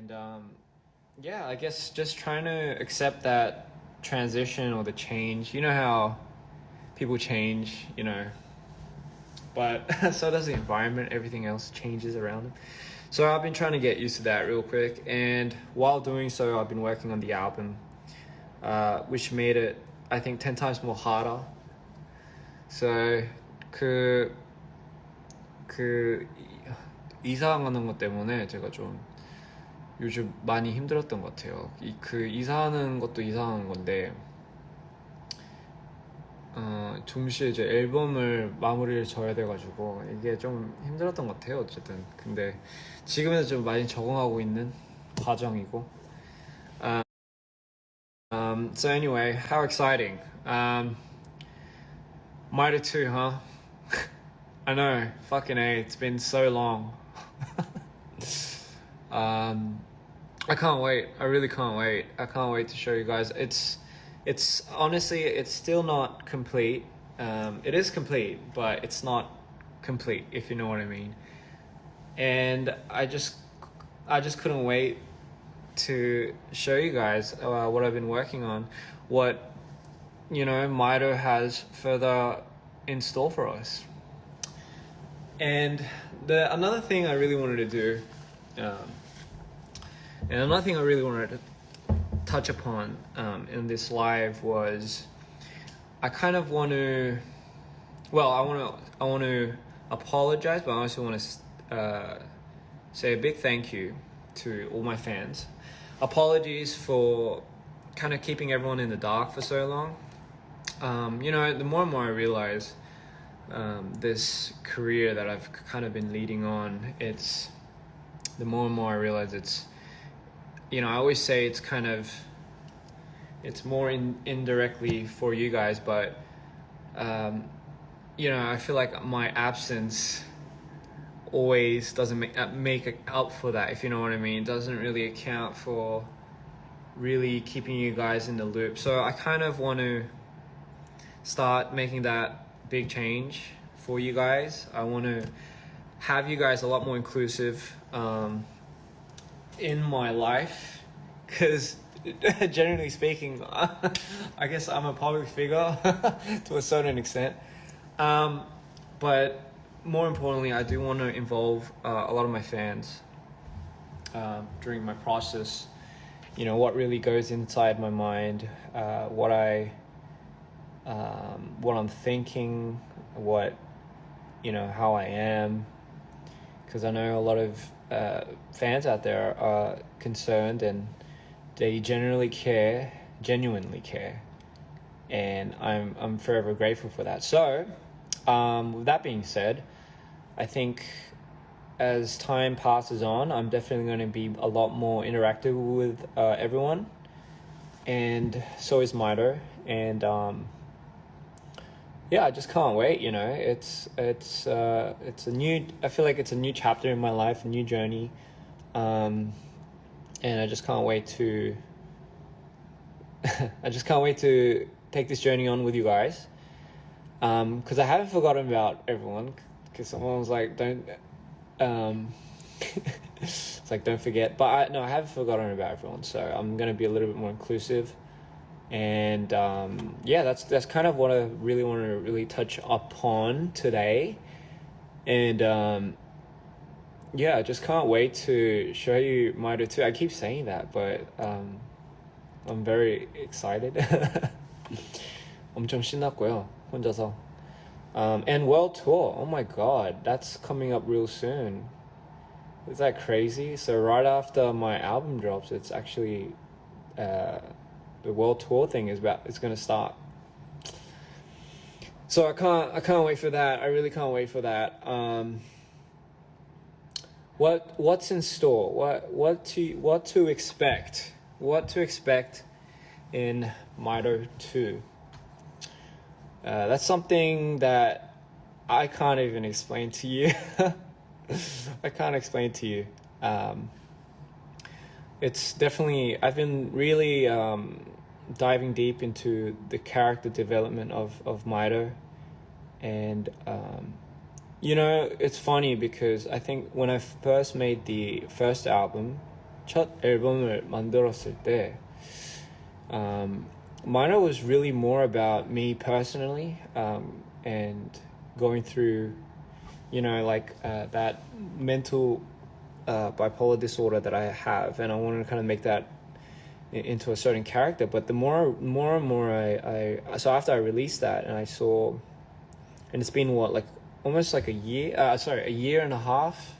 And yeah, I guess just trying to accept that transition or the change. You know how people change, but so does the environment. Everything else changes around them. So I've been trying to get used to that real quick, and while doing so, I've been working on the album, which made it, I think, 10 times more harder. So 그 이사 가는 것 때문에 제가 좀 요즘 많이 힘들었던 것 같아요. 그 이사하는 것도 이상한 건데, 동시에 이제 앨범을 마무리를 져야 돼가지고 이게 좀 힘들었던 것 같아요. 어쨌든 근데 지금은 좀 많이 적응하고 있는 과정이고. So anyway, how exciting. Mighty 2, huh? I know, fucking A, it's been so long. I can't wait. I really can't wait. I can't wait to show you guys. It's honestly, it's still not complete. It is complete, but it's not complete, if you know what I mean. And I just couldn't wait to show you guys what I've been working on, what Mido has further in store for us. And another thing I really wanted to do, and another thing I really wanted to touch upon in this live was, I kind of want to, well, I want to apologize, but I also want to say a big thank you to all my fans. Apologies for kind of keeping everyone in the dark for so long. The more and more I realize this career that I've kind of been leading on, the more and more I realize I always say it's more indirectly for you guys, but I feel like my absence always doesn't make up for that, if you know what I mean. It doesn't really account for really keeping you guys in the loop. So I kind of want to start making that big change for you guys. I want to have you guys a lot more inclusive in my life, because generally speaking, I guess I'm a public figure to a certain extent, but more importantly, I do want to involve a lot of my fans during my process. What really goes inside my mind, what I'm thinking, how I am, because I know a lot of fans out there are concerned, and they genuinely care, and I'm forever grateful for that. So, with that being said, I think as time passes on, I'm definitely going to be a lot more interactive with everyone, and so is Mido, and yeah, I just can't wait. It's a new. I feel like it's a new chapter in my life, a new journey, and I just can't wait to. I just can't wait to take this journey on with you guys, because I haven't forgotten about everyone. Because someone was like, "Don't," it's like, "Don't forget." But I haven't forgotten about everyone. So I'm gonna be a little bit more inclusive. And yeah, that's kind of what I really want to really touch upon today. And yeah, I just can't wait to show you Mido 2. I keep saying that, but I'm very excited. 엄청 신났고요, 혼자서. And world tour, oh my god, that's coming up real soon. Is that crazy? So right after my album drops, it's actually the world tour thing is going to start. So I can't wait for that. I really can't wait for that. What's in store? What to expect? What to expect in Mido 2? That's something that I can't even explain to you. I can't explain to you. It's definitely, I've been really diving deep into the character development of Mido, and it's funny because I think when I first made the first album, 첫 앨범을 만들었을 때 Minor was really more about me personally and going through, you know, like that mental bipolar disorder that I have, and I wanted to kind of make that into a certain character. But the more and more I so after I released that and I saw, and it's been what, like almost like a year and a half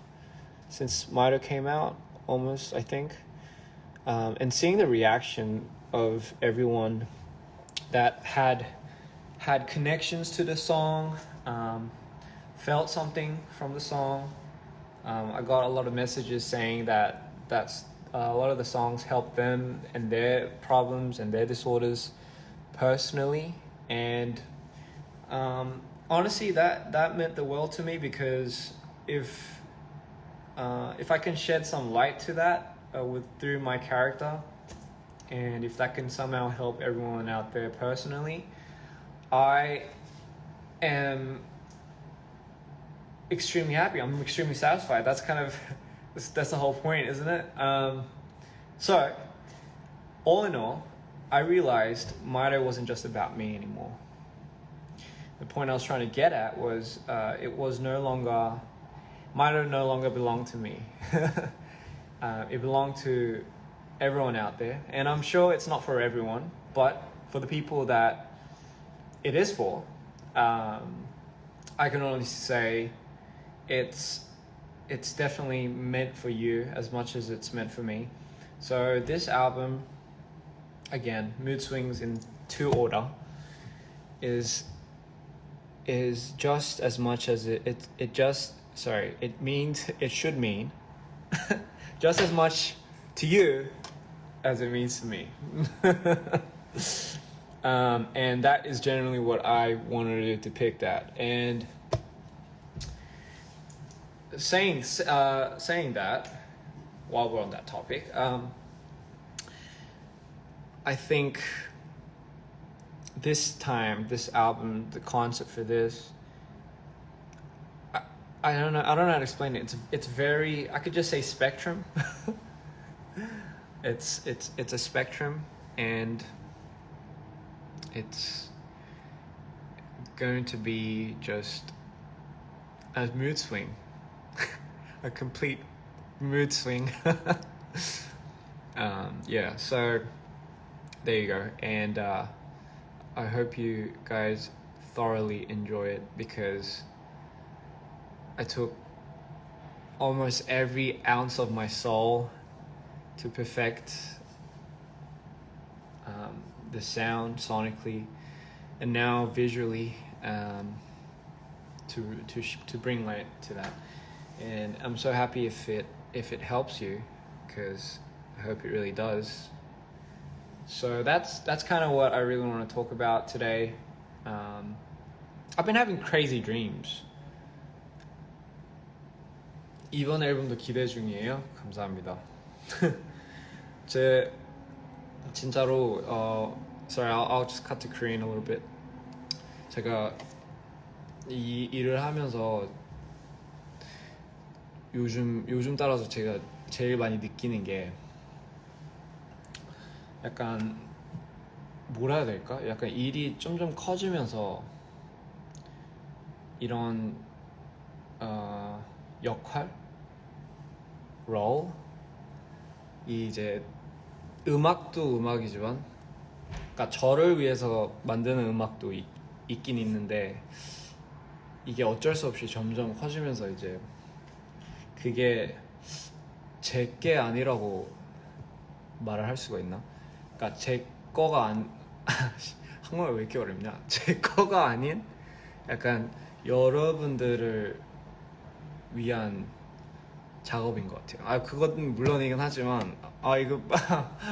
since Mido came out, almost, I think, and seeing the reaction of everyone that had connections to the song, felt something from the song. I got a lot of messages saying that a lot of the songs helped them and their problems and their disorders personally, and honestly, that meant the world to me, because if I can shed some light to that through my character, and if that can somehow help everyone out there personally, I am extremely happy. I'm extremely satisfied. That's kind of that's the whole point, isn't it? So all in all, I realized Mido wasn't just about me anymore. The point I was trying to get at was Mido no longer belonged to me. It belonged to everyone out there, and I'm sure it's not for everyone, but for the people that it is for, I can only say it's definitely meant for you as much as it's meant for me. So this album, again, Mood Swings in 2 order, is just as much as it should mean just as much to you as it means to me. And that is generally what I wanted to depict at. And saying that, while we're on that topic, I think this album, the concept for this, I don't know how to explain it. It's very, I could just say spectrum. It's a spectrum, and it's going to be just a mood swing. A complete mood swing. Yeah, so there you go. And I hope you guys thoroughly enjoy it, because I took almost every ounce of my soul to perfect the sound sonically, and now visually, to bring light to that. And I'm so happy if it helps you, because I hope it really does. So that's kind of what I really want to talk about today. I've been having crazy dreams. 이번 앨범도 기대 중이에요. 감사합니다. 제 진짜로 sorry, I'll just cut to Korean a little bit. 제가 이 일을 하면서 요즘 따라서 제가 제일 많이 느끼는 게, 약간 뭐라 해야 될까? 약간 일이 점점 커지면서 이런 역할, 롤, 이제 음악도 음악이지만, 그러니까 저를 위해서 만드는 음악도 있긴 있는데, 이게 어쩔 수 없이 점점 커지면서 이제 그게 제게 아니라고 말을 할 수가 있나? 그러니까 제 거가 한국말 왜 이렇게 어렵냐? 제 거가 아닌 약간 여러분들을 위한 작업인 것 같아요. 그건 물론이긴 하지만 이거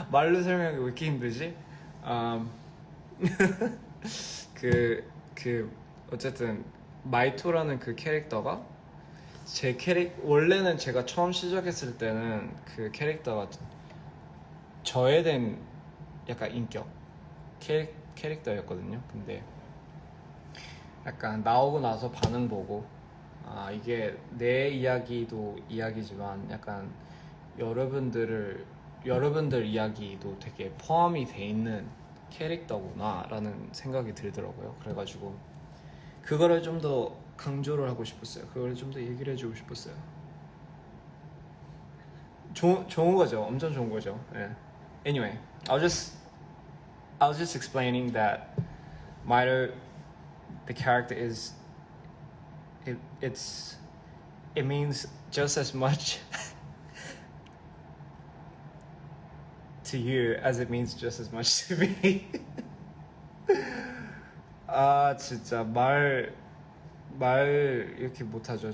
말로 설명하기 왜 이렇게 힘들지? 어쨌든 마이토라는 그 캐릭터가 원래는 제가 처음 시작했을 때는 그 캐릭터가 저에 대한 약간 인격 캐릭터였거든요. 근데 약간 나오고 나서 반응 보고, 이게 내 이야기도 이야기지만 약간 여러분들 이야기도 되게 포함이 돼 있는 캐릭터구나 라는 생각이 들더라고요. 그래가지고 그거를 좀 더 강조를 하고 싶었어요. 그거를 좀 더 얘기를 해주고 싶었어요. 좋은 거죠. 엄청 좋은 거죠. 예. Anyway, I was just explaining that Maito, the character is it means just as much to you as it means just as much to me. 아 진짜 말 이렇게 못하죠.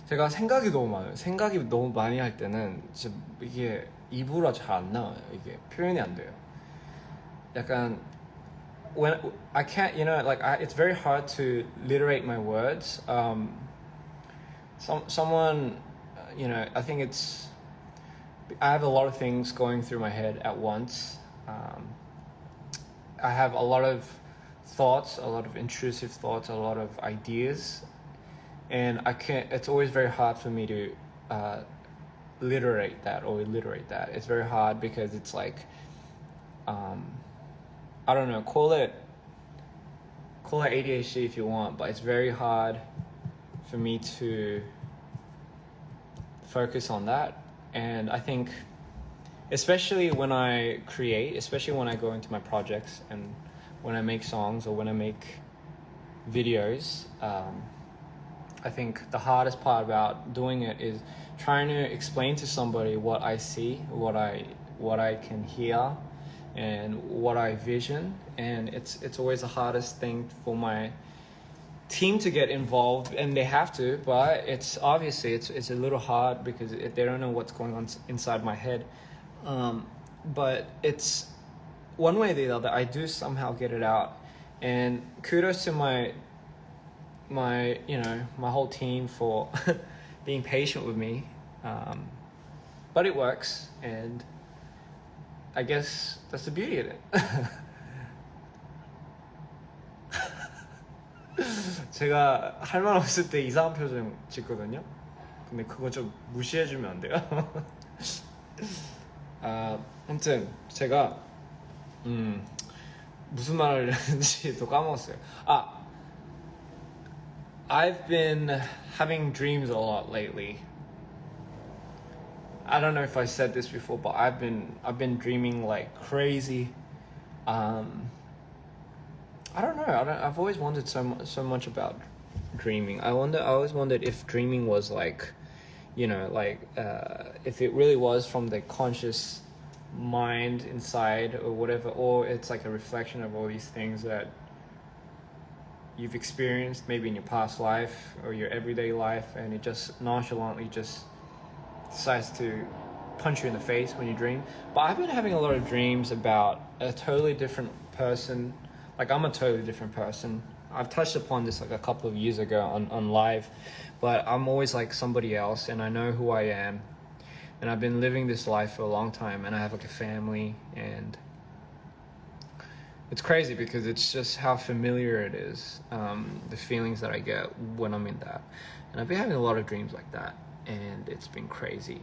제가 생각이 너무 많아요. 생각이 너무 많이 할 때는 진짜 이게 입으로 잘 안 나와요. 이게 표현이 안 돼요. 약간 when I can't, it's very hard to literate my words. Someone, I think I have a lot of things going through my head at once. I have a lot of thoughts, a lot of intrusive thoughts, a lot of ideas, and it's always very hard for me to alliterate that. It's very hard because it's like, I don't know, call it ADHD if you want, but it's very hard for me to focus on that. And I think especially when I create, especially when I go into my projects and when I make songs or when I make videos, I think the hardest part about doing it is trying to explain to somebody what I see, what I can hear, and what I vision. And it's always the hardest thing for my team to get involved, and they have to, but it's obviously it's a little hard because they don't know what's going on inside my head. But it's one way or the other, I do somehow get it out, and kudos to my whole team for being patient with me. But it works, and I guess that's the beauty of it. 제가 할 말 없을 때 이상한 표정 짓거든요. 근데 그거 좀 무시해주면 안 돼요? 아무튼 제가 무슨 말을 했는지 또 까먹었어요. I've been having dreams a lot lately. I don't know if I said this before, but I've been dreaming like crazy. I don't know. I've always wondered so much about dreaming. I always wondered if dreaming was like, if it really was from the conscious mind inside or whatever, or it's like a reflection of all these things that you've experienced maybe in your past life or your everyday life, and it just nonchalantly just decides to punch you in the face when you dream. But I've been having a lot of dreams about a totally different person. Like, I'm a totally different person. I've touched upon this like a couple of years ago on live, but I'm always like somebody else, and I know who I am, and I've been living this life for a long time, and I have like a family, and it's crazy because it's just how familiar it is, the feelings that I get when I'm in that. And I've been having a lot of dreams like that, and it's been crazy.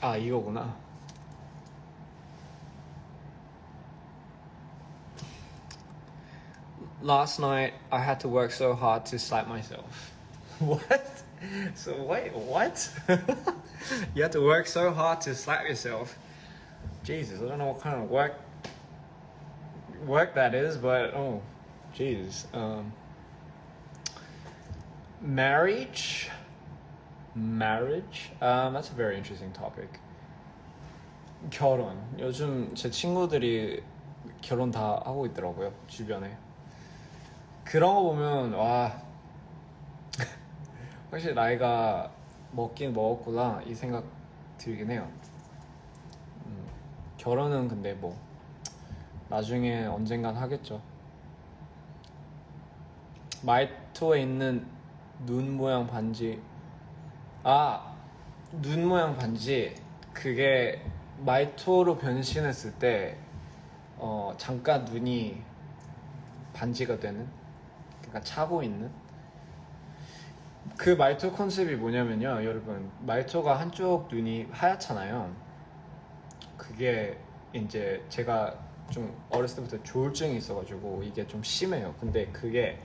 이거구나. Last night, I had to work so hard to slap myself. What? So wait, what? You had to work so hard to slap yourself. Jesus, I don't know what kind of work that is, but oh, Jesus. Marriage. That's a very interesting topic. 결혼. 요즘 제 친구들이 결혼 다 하고 있더라고요, 주변에. 그런 거 보면 와 확실히 나이가 먹긴 먹었구나 이 생각 들긴 해요. 결혼은 근데 뭐 나중에 언젠간 하겠죠. 마이토에 있는 눈 모양 반지. 눈 모양 반지. 그게 마이토로 변신했을 때 잠깐 눈이 반지가 되는, 그러니까 차고 있는. 그 마이토 컨셉이 뭐냐면요, 여러분. 마이토가 한쪽 눈이 하얗잖아요. 그게 이제 제가 좀 어렸을 때부터 조울증이 있어가지고 이게 좀 심해요. 근데 그게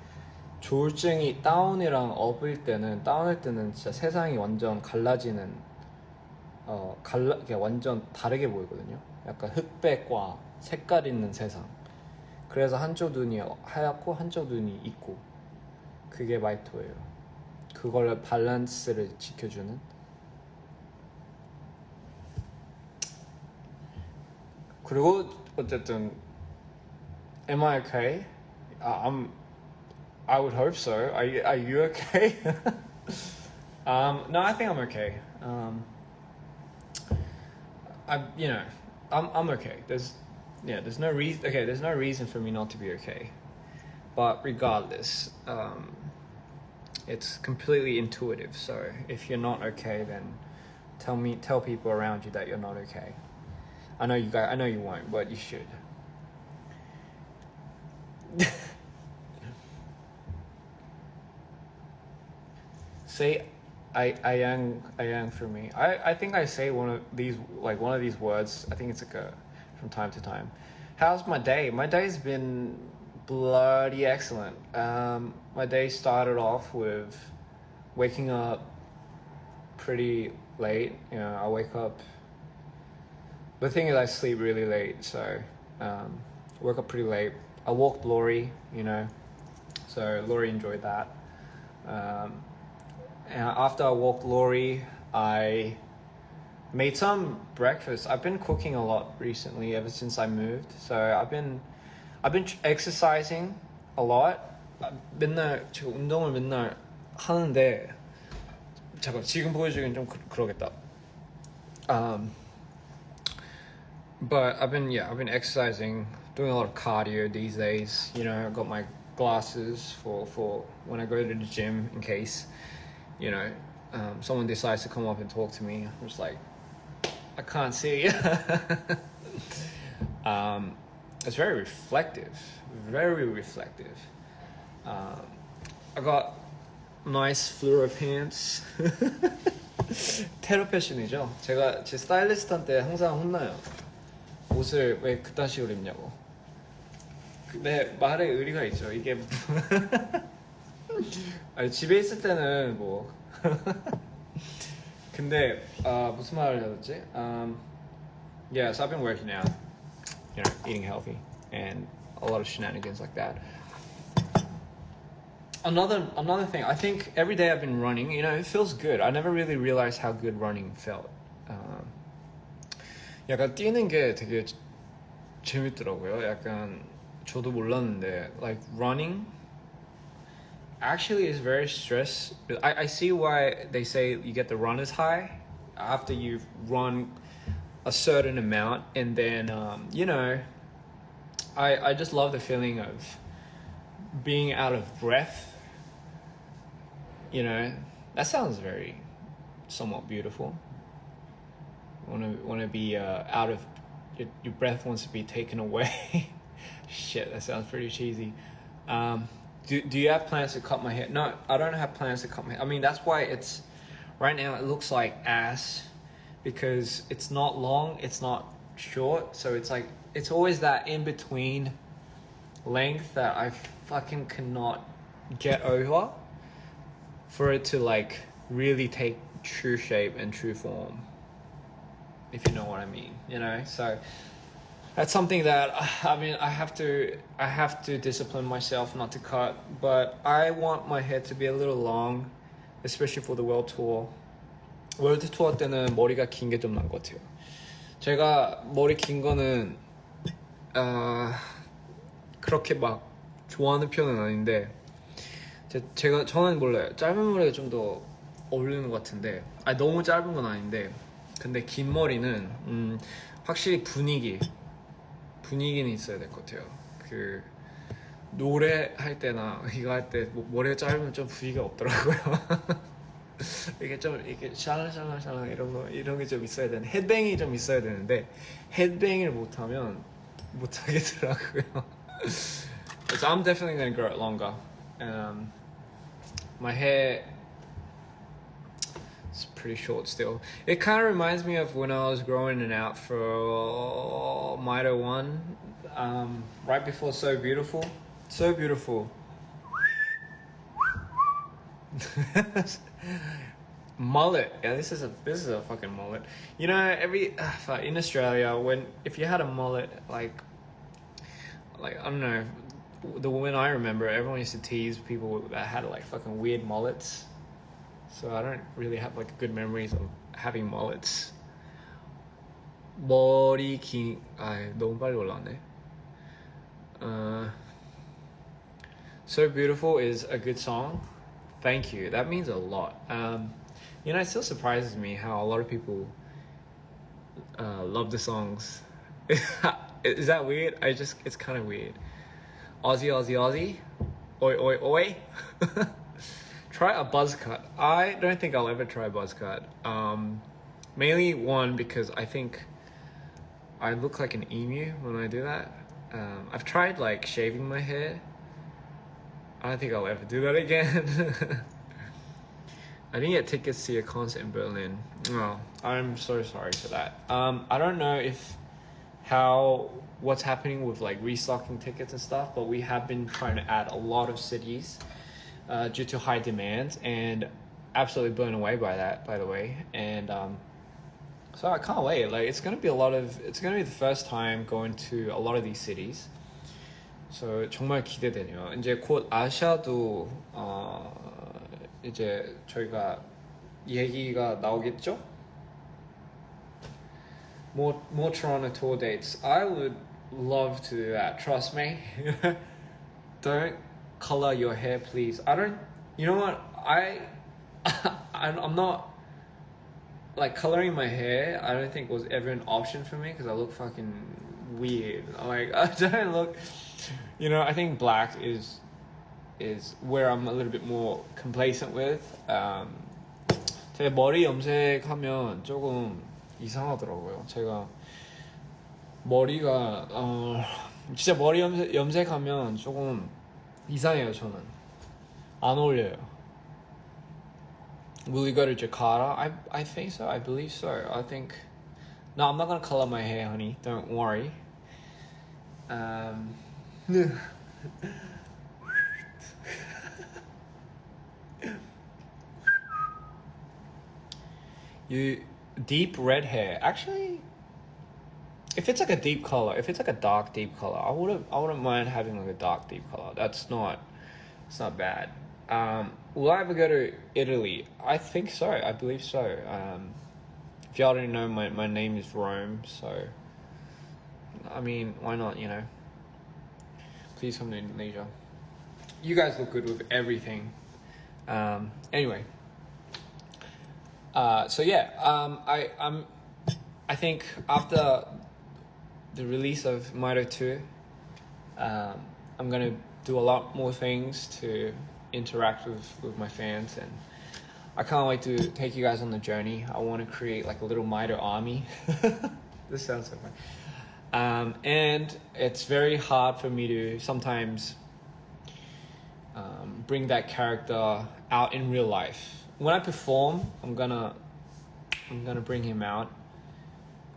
조울증이 다운이랑 업일 때는, 다운일 때는 진짜 세상이 완전 갈라지는, 이게 완전 다르게 보이거든요. 약간 흑백과 색깔 있는 세상. 그래서 한쪽 눈이 하얗고 한쪽 눈이 있고, 그게 마이토예요. 그걸 밸런스를 지켜주는. 그리고 어쨌든 am I okay? I would hope so. Are you okay? No, I think I'm okay. I'm okay. There's no reason. Okay, there's no reason for me not to be okay. But regardless, it's completely intuitive. So if you're not okay, then tell people around you that you're not okay. I know you won't, but you should. Say ayang for me. I think I say one of these words. I think it's from time to time. How's my day? My day's been bloody excellent. My day started off with waking up pretty late. I wake up. The thing is, I sleep really late, so woke up pretty late. I walked Lori, so Lori enjoyed that. And after I walked Lori, I made some breakfast. I've been cooking a lot recently ever since I moved. So I've been exercising a lot. 제가 운동을 맨날 하는데 잠깐 지금 보여주긴 좀 그러겠다. But I've been exercising, doing a lot of cardio these days. I've got my glasses for when I go to the gym in case, someone decides to come up and talk to me. I'm just like, I can't see. It's very reflective. I got nice fluoro pants. 테러 패션이죠. 제가 제 스타일리스트한테 항상 혼나요. 옷을 왜 그딴 식으로 입냐고. 내 말에 의리가 있죠. 이게 아니, 집에 있을 때는 뭐 근데 무슨 말을 해야 되지? Yeah, so I've been working out, eating healthy and a lot of shenanigans like that. Another thing, I think every day I've been running, it feels good. I never really realized how good running felt. 약간 뛰는 게 되게 재밌더라고요. 약간 저도 몰랐는데, like running actually is very stress. I see why they say you get the runner's high after you've run a certain amount, and then I just love the feeling of being out of breath. That sounds very somewhat beautiful. Want to be out of your breath wants to be taken away. Shit, that sounds pretty cheesy. Do you have plans to cut my hair? No, I don't have plans to cut my hair. I mean, that's why it's right now it looks like ass, because it's not long, it's not short, so it's like it's always that in between length that I fucking cannot get over for it to like really take true shape and true form, if you know what I mean. So that's something that I have to discipline myself not to cut, but I want my hair to be a little long, especially for the world tour. 월드 투어 때는 머리가 긴 게 좀 난 것 같아요. 제가 머리 긴 거는 그렇게 막 좋아하는 편은 아닌데, 저는 몰라요. 짧은 머리가 좀 더 어울리는 것 같은데, 너무 짧은 건 아닌데, 근데 긴 머리는 확실히 분위기는 있어야 될 것 같아요. 그 노래 할 때나 이거 할 때 머리가 짧으면 좀 분위기가 없더라고요. 이게 샬랑샬랑샬랑 이런 게 좀 있어야 되는, 헤드뱅이 좀 있어야 되는데 헤드뱅이를 못하면 못 하겠더라고요. So I'm definitely gonna grow it longer. My hair It's pretty short still. It kind of reminds me of when I was growing it out for Mido 1, right before So Beautiful. So Beautiful. Mullet. Yeah, this is a fucking mullet. You know, in Australia, if you had a mullet, like I don't know, when I remember, everyone used to tease people that had like fucking weird mullets. So I don't really have like good memories of having mullets. 머리 긴, 너무 빨리 올라왔네. So Beautiful is a good song. Thank you. That means a lot. You know, it still surprises me how a lot of people love the songs. Is that weird? It's kind of weird. Aussie, Aussie, Aussie. Oi, oi, oi. Try a buzz cut. I don't think I'll ever try a buzz cut. Mainly one, because I think I look like an emu when I do that. I've tried like shaving my hair. I don't think I'll ever do that again. I didn't get tickets to your concert in Berlin. Oh, I'm so sorry for that. I don't know what's happening with like restocking tickets and stuff, but we have been trying to add a lot of cities due to high demand, and absolutely blown away by that, by the way. And so I can't wait. Like it's gonna be the first time going to a lot of these cities. So 정말 기대되네요. 이제 곧 아시아도 이제 저희가 얘기가 나오겠죠? More Toronto tour dates. I would love to do that. Trust me. Don't color your hair, please. You know what? I'm not like coloring my hair. I don't think was ever an option for me because I look fucking weird. Like I don't look. You know, I think black is where I'm a little bit more complacent with. 제 머리 염색하면 조금 이상하더라고요. 제가 머리가 진짜 머리 염색하면 조금 이상해요. 저는 안 어울려요. Will you go to Jakarta? I think so. I believe so. I think no, I'm not gonna color my hair, honey. Don't worry. You deep red hair. Actually, if it's like a deep color, if it's like a dark deep color, I wouldn't mind having like a dark deep color. It's not bad. Will I ever go to Italy? I think so. I believe so. If y'all don't know, my name is Rome, so I mean, why not? You know, please come to Indonesia. You guys look good with everything. Anyway. So yeah, I think after the release of Mido 2, I'm gonna do a lot more things to interact with my fans, and I can't wait to take you guys on the journey. I want to create like a little Mido army. This sounds so funny. And it's very hard for me to sometimes bring that character out in real life. When I perform, I'm gonna bring him out.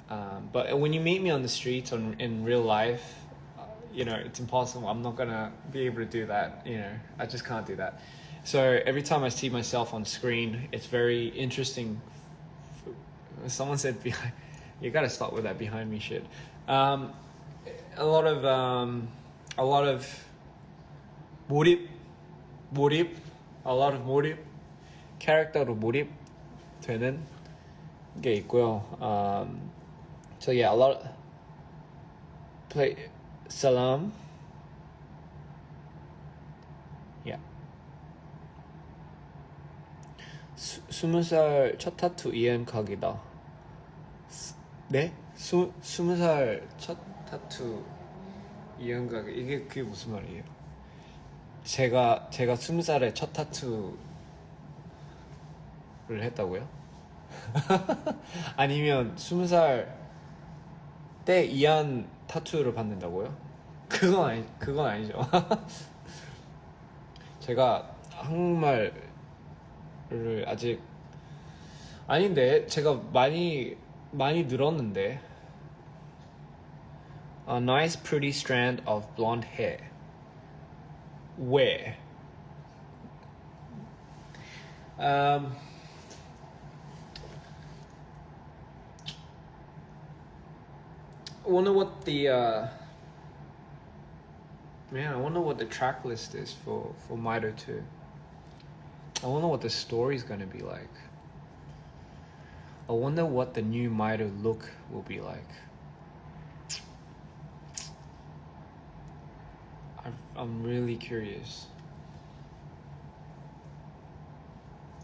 But when you meet me on the streets in real life, you know, it's impossible. I'm not gonna be able to do that. You know, I just can't do that. So every time I see myself on screen, it's very interesting. Someone said, "You gotta stop with that behind me shit." A lot of 몰입. 캐릭터로 몰입되는 게 있고요. So yeah, a lot of play Salam. Yeah. 20살 첫 타투 이행 각이다. 네? 20살 첫 타투 이행 각 그게 무슨 말이에요? 제가 20살에 첫 타투 를 했다고요? 아니면 20살 때 이한 타투를 받는다고요? 그건 아니죠. 제가 한국말을 아직 아닌데 제가 많이 늘었는데. A nice pretty strand of blonde hair. Where? I wonder what the I wonder what the track list is for Mido 2. I wonder what the story's gonna be like. I wonder what the new Mido look will be like. I'm really curious.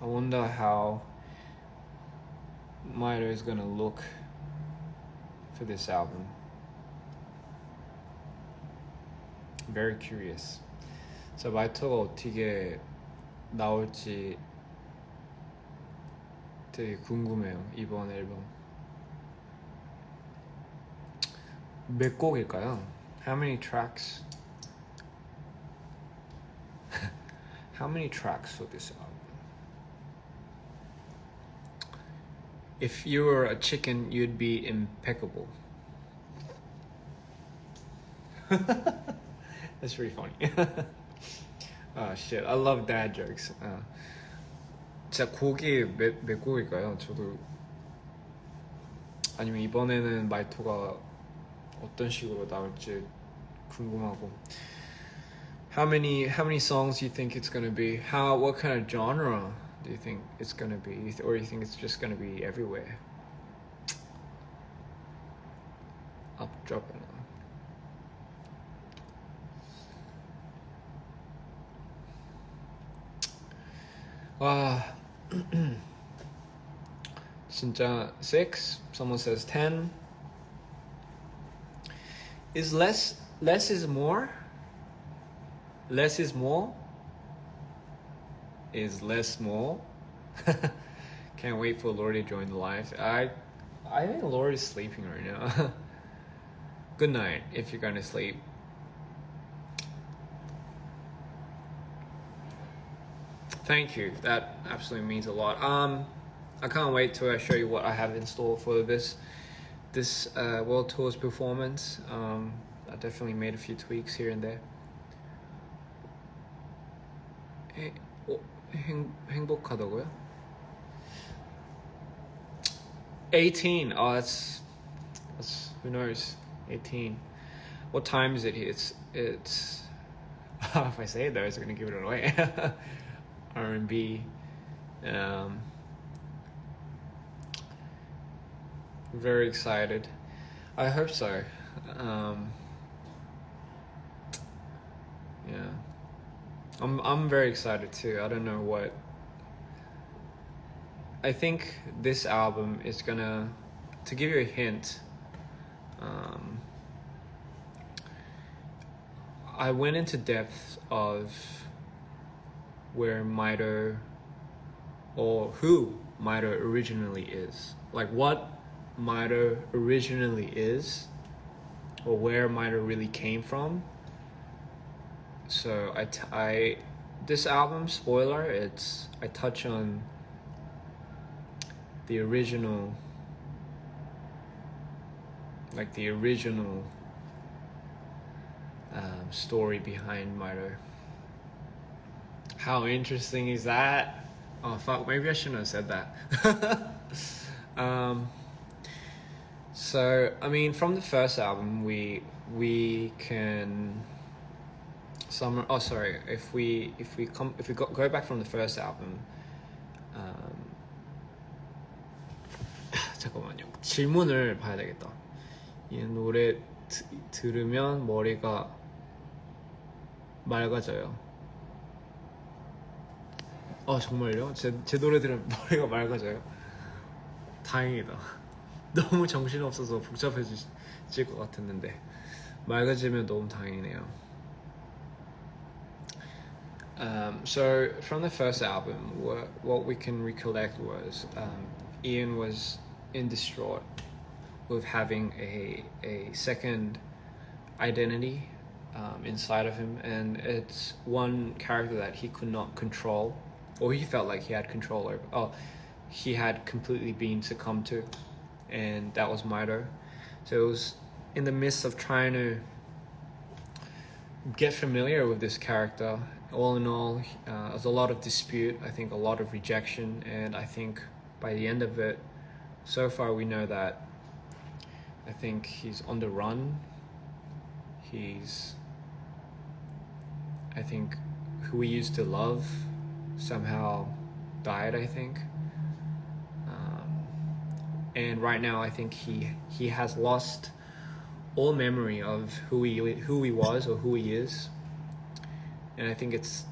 I wonder how Mido is gonna look for this album. Very curious. 자, 마이터가 어떻게 나올지 되게 궁금해요. 이번 앨범 몇 곡일까요? How many tracks? How many tracks for this album? If you were a chicken, you'd be impeccable. That's pretty funny. Oh shit, I love dad jokes. 진짜 곡이 몇 곡일까요? 저도 아니면 이번에는 마이토가 어떤 식으로 나올지 궁금하고. How many songs do you think it's gonna be? What kind of genre do you think it's gonna be? Or you think it's just gonna be everywhere? I'll drop it now. 진짜 6. Someone says 10. Is less is more? Less is more? Is less more? Can't wait for Lord to join the live. I think Lord is sleeping right now. Good night if you're gonna sleep. Thank you. That absolutely means a lot. I can't wait till I show you what I have in store for this World Tour's performance. I definitely made a few tweaks here and there. 행복하다고요? 18. Oh, that's who knows? 18. What time is it here? It's if I say it though, it's gonna give it away. R&B. Very excited. I hope so. Yeah. I'm very excited too. I don't know what. I think this album is gonna, to give you a hint, I went into depth of where Mido, or who Mido originally is. Like what Mido originally is, or where Mido really came from. So this album, spoiler, I touch on the original, story behind Mido. How interesting is that? Oh fuck, maybe I shouldn't have said that. So I mean, from the first album, we can. If we go back from the first album, 잠깐만요. 질문을 봐야 되겠다. 이 노래 들으면 머리가 맑아져요. 정말요? 제 노래 들으면 머리가 맑아져요? 다행이다. 너무 정신없어서 복잡해질 것 같았는데 맑아지면 너무 다행이네요. So from the first album, what we can recollect was Ian was in distraught with having a second identity inside of him, and it's one character that he could not control, or he felt like he had control over. he had completely been succumbed to, and that was Mito. So it was in the midst of trying to get familiar with this character. All in all, there's a lot of dispute, I think a lot of rejection, and I think by the end of it, so far we know that I think he's on the run. I think who he used to love somehow died, I think. And right now I think he has lost all memory of who he was or who he is. And I think it's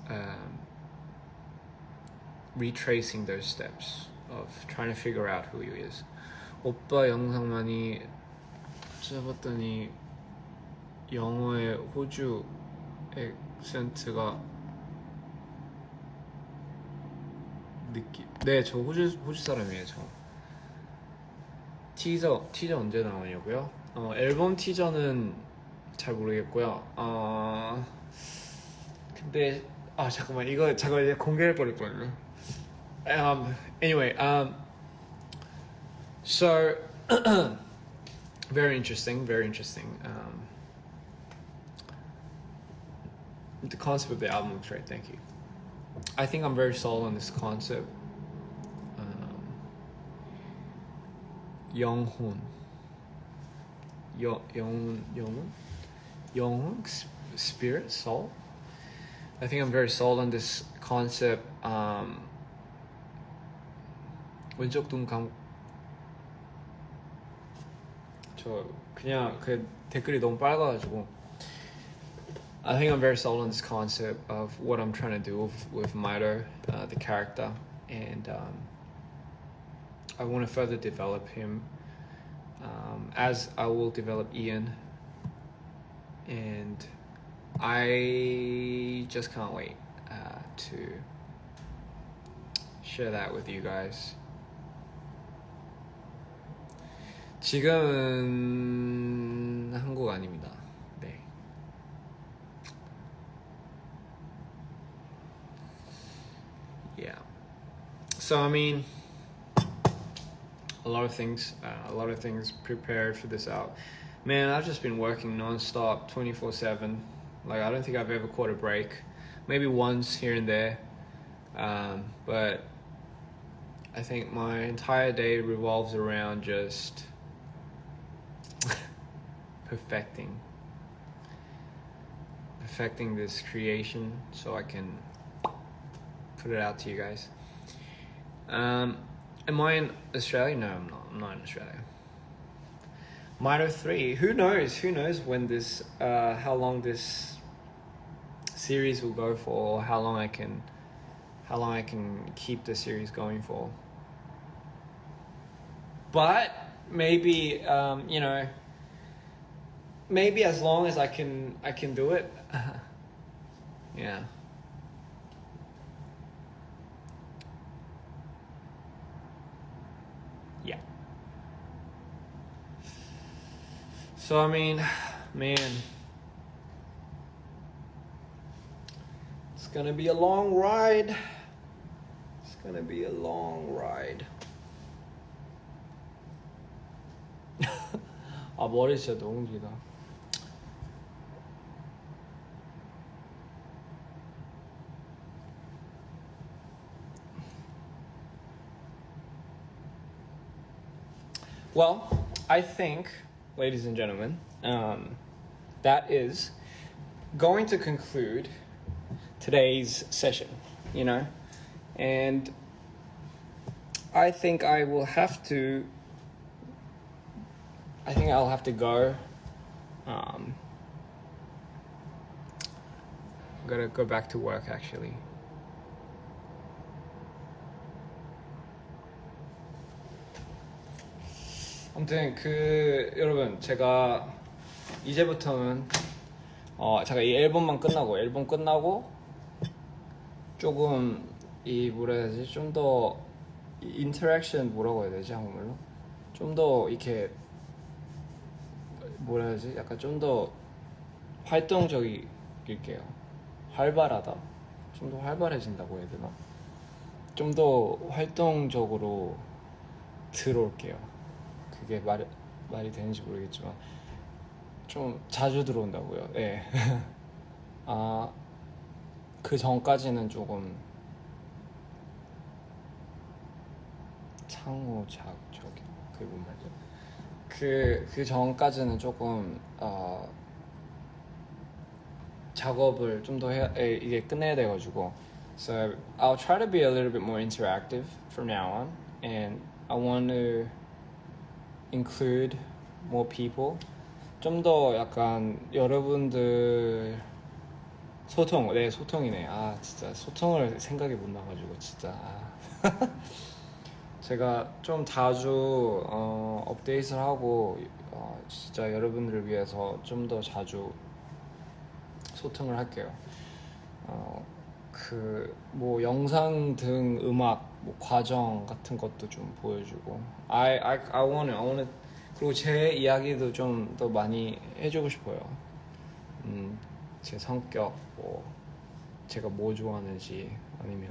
retracing those steps of trying to figure out who he is. 오빠 영상 많이 찾아봤더니 영어의 호주 액센트가 네, 저 호주 사람이에요. 저 티저 언제 나오냐고요? 앨범 티저는 잘 모르겠고요. 근데 잠깐만 이거 이제 공개해 버릴 거예요. Anyway, so very interesting. The concept of the album looks great. Thank you. I think I'm very sold on this concept. 영혼, spirit, soul. I think I'm very sold on this concept. 왼쪽 눈 저 그냥 그 댓글이 너무 빨가가지고. I think I'm very sold on this concept of what I'm trying to do with Mito, the character, and I want to further develop him, as I will develop Ian, and I just can't wait to share that with you guys. 지금은 한국 아닙니다. 네. Yeah. So I mean, a lot of things prepared for this out. Man, I've just been working non-stop 24/7. Like, I don't think I've ever caught a break. Maybe once here and there. But I think my entire day revolves around just perfecting this creation so I can put it out to you guys. Am I in Australia? No, I'm not in Australia. Mito 3, who knows when this how long this series will go for, or how long I can keep the series going for. But maybe maybe as long as I can do it. Yeah. Yeah. So I mean, man, it's gonna be a long ride. 아, 머리 진짜 너무 길다. Well, I think, ladies and gentlemen, that is going to conclude today's session, and I think I'll have to go. Gotta go back to work, actually. 아무튼 여러분, 제가 이제부터는 제가 이 앨범 끝나고 조금 뭐라 해야 되지? 좀 더 인터랙션 뭐라고 해야 되지? 한국말로? 좀 더 이렇게 뭐라 해야 되지? 약간 좀 더 활동적일게요. 활발하다. 좀 더 활발해진다고 해야 되나? 좀 더 활동적으로 들어올게요. 그게 말이 되는지 모르겠지만 좀 자주 들어온다고요. 네. 아, 그 전까지는 조금 저기 그게 뭔 말이죠? 그 전까지는 조금 작업을 좀 더 이게 끝내야 돼가지고 so I'll try to be a little bit more interactive from now on and I want to include more people 좀 더 약간 여러분들 소통이네. 아 진짜 소통을 생각이 못 나가지고 진짜 제가 좀 자주 업데이트를 하고 진짜 여러분들을 위해서 좀 더 자주 소통을 할게요. 그 뭐 영상 등 음악 뭐 과정 같은 것도 좀 보여주고 I wanna 그리고 제 이야기도 좀 더 많이 해주고 싶어요. 제 성격 뭐 제가 뭐 좋아하는지 아니면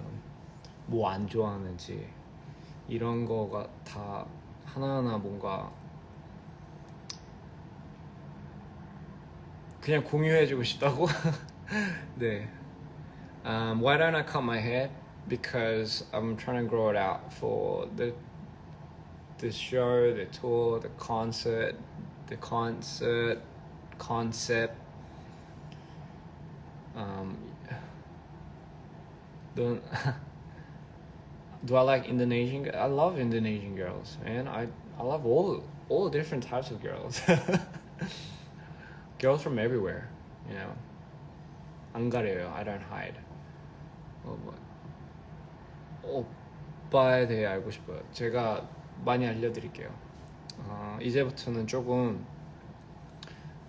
뭐 안 좋아하는지 이런 거가 다 하나하나 뭔가 그냥 공유해주고 싶다고. 네. Why don't I cut my hair? Because I'm trying to grow it out for the show, the tour, the concept. Don't do I like Indonesian? I love Indonesian girls, man. I love all different types of girls. Girls from everywhere, you know. 안 가려요. I don't hide. 오빠에 대해 알고 싶어요. 제가 많이 알려드릴게요. 이제부터는 조금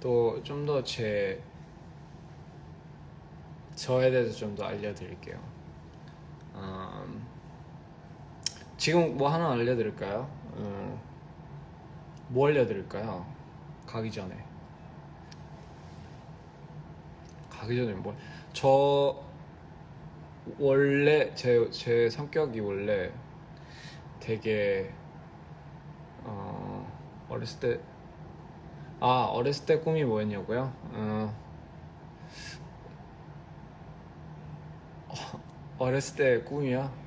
또 좀 더 저에 대해서 좀 더 알려드릴게요. 지금 뭐 하나 알려드릴까요? 뭐 알려드릴까요? 가기 전에 저 원래 제 성격이 원래 되게 어렸을 때 꿈이 뭐였냐고요? 어렸을 때 꿈이요?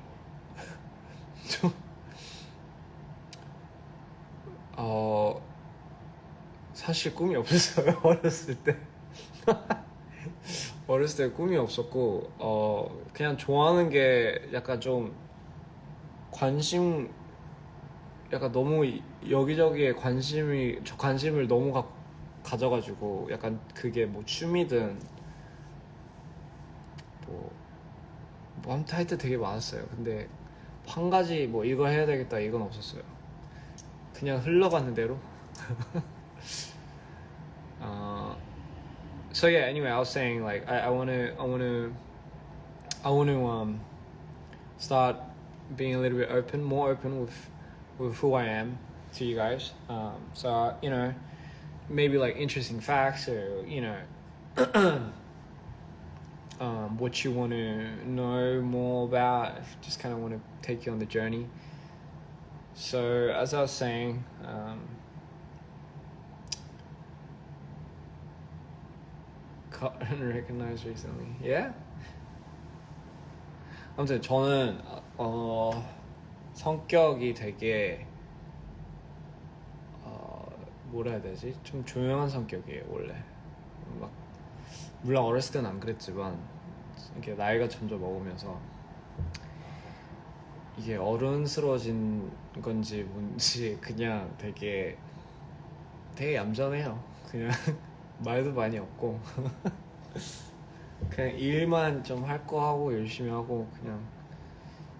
사실 꿈이 없었어요. 어렸을 때 꿈이 없었고 그냥 좋아하는 게 약간 좀 약간 너무 여기저기에 관심을 너무 가져가지고 약간 그게 뭐 취미든 뭐 아무튼 할 때 되게 많았어요. 근데 한 가지 뭐 이거 해야 되겠다 이건 없었어요. 그냥 흘러가는 대로. So yeah, anyway, I was saying like I wanna start being a little bit more open with who I am to you guys. So you know, maybe like interesting facts or you know, what you want to know more about. Just kind of want to take you on the journey. So as I was saying. Unrecognized recently. Yeah? 아무튼 저는 성격이 되게 뭐라 해야 되지? 좀 조용한 성격이에요 원래. 막 물론 어렸을 때는 안 그랬지만 이렇게 나이가 점점 먹으면서 이게 어른스러워진 건지 뭔지 그냥 되게 얌전해요. 그냥 말도 많이 없고 그냥 일만 좀 할 거 하고 열심히 하고 그냥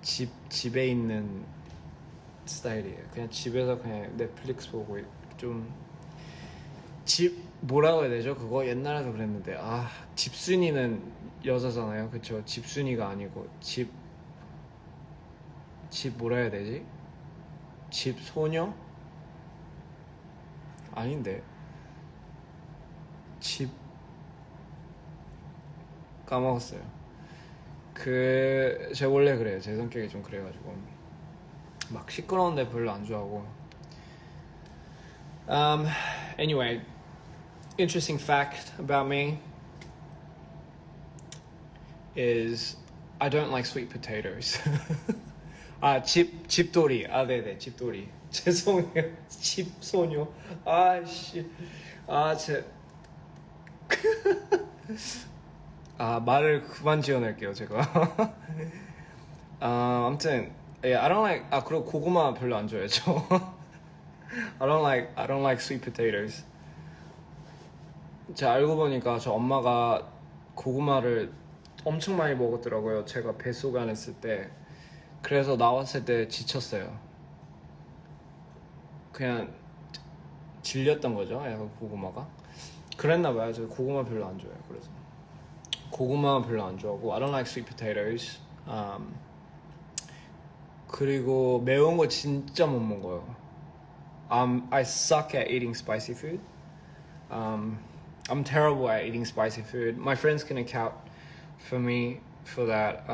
집에 있는 스타일이에요. 그냥 집에서 그냥 넷플릭스 보고 좀 뭐라고 해야 되죠? 그거 옛날에도 그랬는데 집순이는 여자잖아요. 그쵸? 집순이가 아니고 집 뭐라 해야 되지? 집소녀? 아닌데 까먹었어요. 제가 원래 그래요. 제 성격이 좀 그래가지고 막 시끄러운데 별로 안 좋아하고. Anyway, interesting fact about me is I don't like sweet potatoes. 집돌이. 네네, 집돌이. 죄송해요. 집소녀. 씨. 말을 그만 지어낼게요, 제가. 아무튼, I don't like, 그리고 고구마 별로 안 좋아해요. I don't like sweet potatoes. 제가 알고 보니까 저 엄마가 고구마를 엄청 많이 먹었더라고요. 제가 뱃속에 안 했을 때. 그래서 나왔을 때 지쳤어요. 그냥 질렸던 거죠. 약간 고구마가. 그랬나봐요. 저 고구마 별로 안 좋아해요. 그래서 고구마 별로 안 좋아하고 I don't like sweet potatoes. 그리고 매운 거 진짜 못 먹어요. I suck at eating spicy food. I'm terrible at eating spicy food. My friends can account for me for that.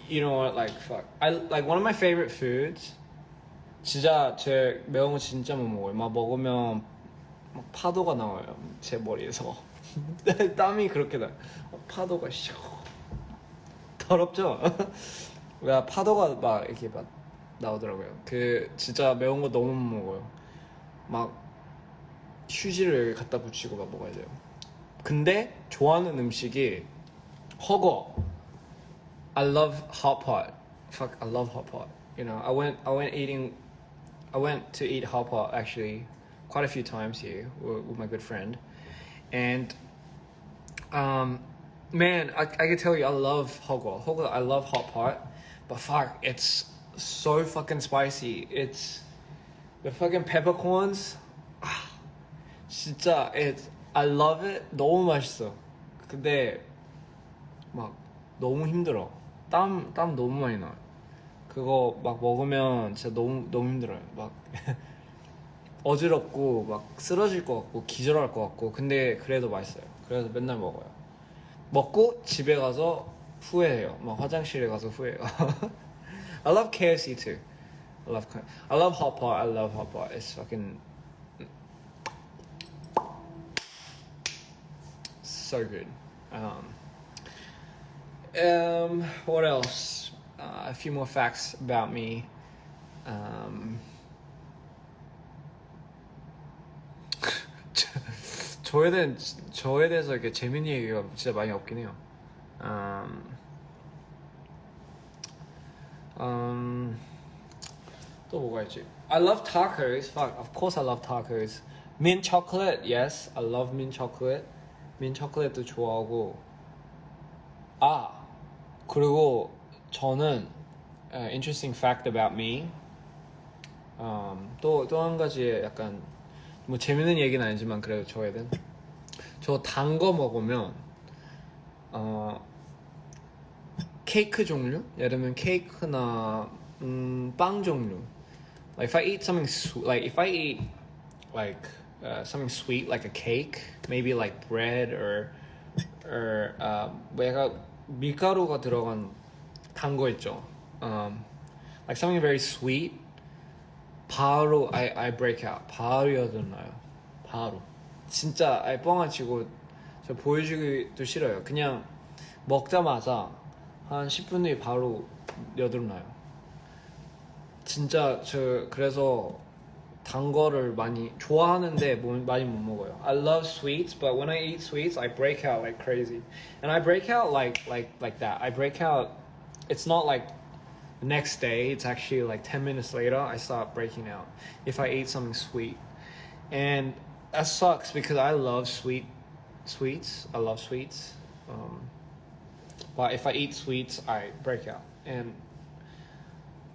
You know what, like fuck. Like one of my favorite foods. 진짜 제 매운 거 진짜 못 먹어요. 막 먹으면 막 파도가 나와요. 제 머리에서. 땀이 그렇게 나. 파도가 더럽죠? 왜 파도가 막 이렇게 막 나오더라고요. 진짜 매운 거 너무 못 먹어요. 막 휴지를 갖다 붙이고 막 먹어야 돼요. 근데 좋아하는 음식이 허거. I love hot pot. Fuck, I love hot pot. You know, I went to eat hot pot actually quite a few times here with my good friend, and man, I can tell you I love 허거. I love hot pot, but fuck, it's so fucking spicy. It's the fucking peppercorns. 진짜 I love it. 너무 맛있어. 근데 막 너무 힘들어. 땀 너무 많이 나. 그거 막 먹으면 진짜 너무 힘들어요. 막 어지럽고 막 쓰러질 것 같고 기절할 것 같고. 근데 그래도 맛있어요. 그래서 맨날 먹어요. 먹고 집에 가서 후회해요. 막 화장실에 가서 후회해요. I love KFC too. I love hot pot. I love hot pot. It's fucking so good. What else? A few more facts about me. 저에 대해서 이렇게 재밌는 얘기가 진짜 많이 없긴 해요. 또 뭐가 있지? I love tacos. Fuck, of course I love tacos. Mint chocolate, yes, I love mint chocolate. mint chocolate도 좋아하고. 그리고 저는 interesting fact about me. 또 한 가지 약간 뭐 재밌는 얘기는 아니지만 그래도 저에는 저 단 거 먹으면 케이크 종류? 예를 들면 케이크나 빵 종류. Like if I eat something something sweet like a cake, maybe like bread or 약간 밀가루가 들어간 단 거 있죠. Like something very sweet. 바로 I break out. 바로 여드나요. 바로. 진짜 뻥안 치고 저 보여주기도 싫어요. 그냥 먹자마자 한 10분 뒤에 바로 여드나요. 진짜 그래서 단 거를 많이 좋아하는데 많이 못 먹어요. I love sweets, but when I eat sweets, I break out like crazy. And I break out like that. I break out. It's not like the next day. It's actually like 10 minutes later. I start breaking out if I eat something sweet, and that sucks because I love sweets. I love sweets. But if I eat sweets, I break out, and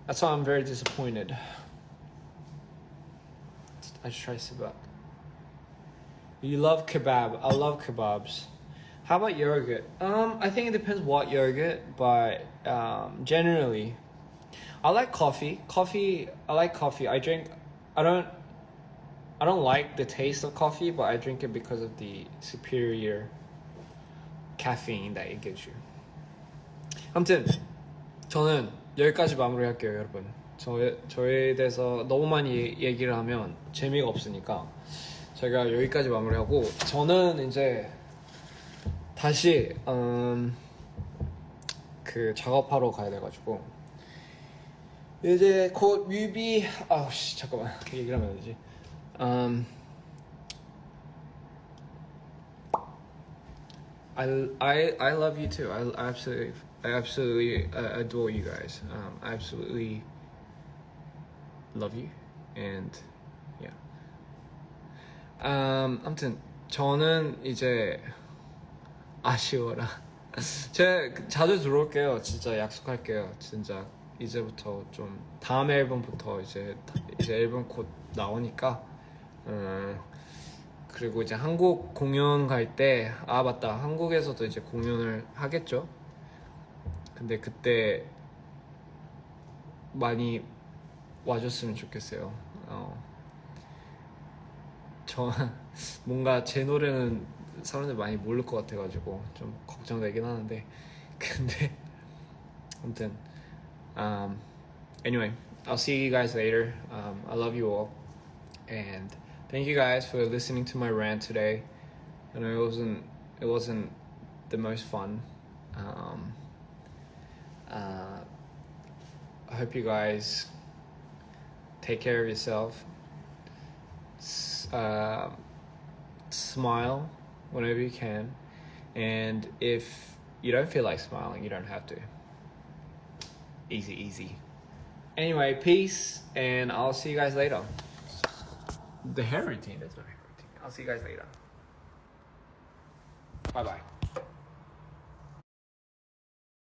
that's why I'm very disappointed. I just try to sit back. You love kebab. I love kebabs. How about yogurt? I think it depends what yogurt, but generally, I like coffee. I like coffee. I don't like the taste of coffee, but I drink it because of the superior caffeine that it gives you. 아무튼 저는 여기까지 마무리할게요, 여러분. 저에 대해서 너무 많이 얘기를 하면 재미가 없으니까 제가 여기까지 마무리하고 저는 이제 다시 그 작업하러 가야 돼가지고 이제 곧 뮤비 아우씨 잠깐만 얘기를 하면 안 되지. I love you too. I absolutely adore you guys. I absolutely love you and yeah. 아무튼 저는 이제 아쉬워라. 제가 자주 들어올게요. 진짜 약속할게요. 진짜 이제부터 좀 다음 앨범부터 이제 앨범 곧 나오니까 그리고 이제 한국 공연 갈 때 맞다 한국에서도 이제 공연을 하겠죠. 근데 그때 많이 와줬으면 좋겠어요. 저 뭔가 제 노래는 사람들 많이 모를 것 같아가지고 좀 걱정되긴 하는데 근데 아무튼 anyway, I'll see you guys later. I love you all and thank you guys for listening to my rant today. I know it wasn't the most fun. I hope you guys take care of yourself. Smile whenever you can, and if you don't feel like smiling, you don't have to. Easy. Anyway, peace, and I'll see you guys later. The hair routine, that's my hair routine. I'll see you guys later. Bye bye.